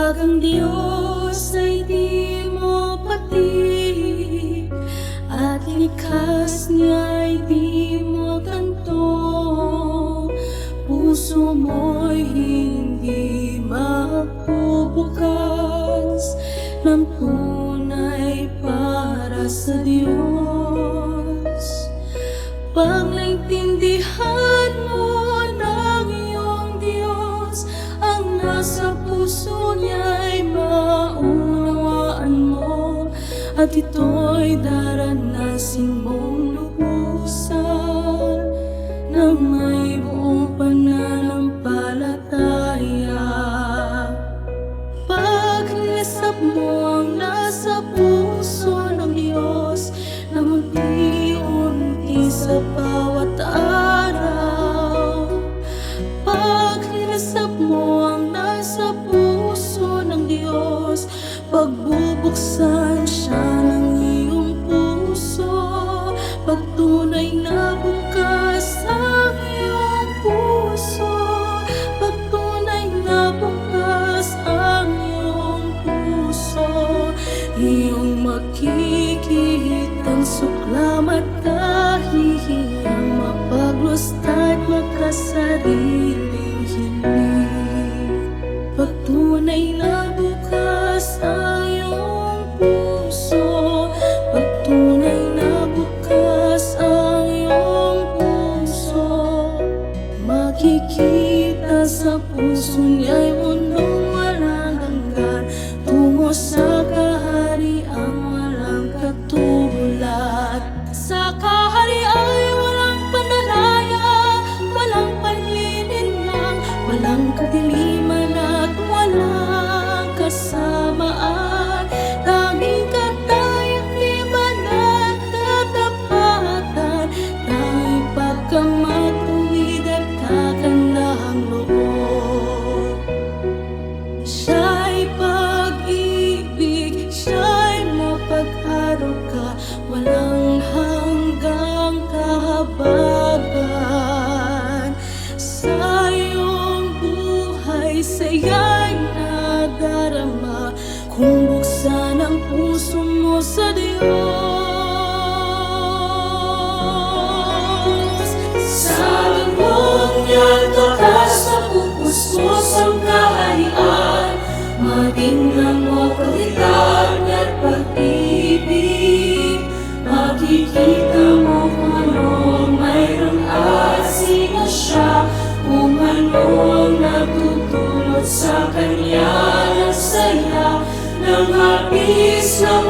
Pag ang Diyos ay di mo pati at likas niya'y di mo ganto, puso mo'y hindi magbubukas ng tunay para sa Diyos. Pag naintindihan mo ng iyong Diyos ang nasa puso niya'y maunawaan mo, at ito'y daranasin mong lubusan ng may buong pananampalataya. Pag nilasap mo ang nasa puso ng Diyos na unti-unti sa bawat araw, pag nilasap mo ang nasa puso ng Diyos, pagbubuksan siya ng iyong puso, pagtunay na bukas ang iyong puso, pagtunay na bukas ang iyong puso, iyong makikitang suklam at kahihiyang mapaglustad makasariling hiling. Pagtunay na bukas ang iyong puso, pagtunay na bukas ang iyong puso, makikita sa puso niya'y mundong walang hanggan, tungo sa kahariang walang katulad. Sa kaharian walang pandaraya, walang panlilinlang, walang kadiliman at walang kasamaan. Tanging katayakiban at katapatan, tanging pagkamatuwid at kagandahang loob. Siya'y pag-ibig, siya'y mapag-aruga, walang hanggang kahabagan. Sa iyong buhay, saya'y nadarama kung buksan ang puso mo sa Diyos. Sa dugong niya'y takas na pupustos ang kaharian, matingnan mo kawitan at pag-ibig, makikita mo kung anong mayroon at sino siya, kung ano ang nagtutulot sa kanya ng saya, ng hapis ng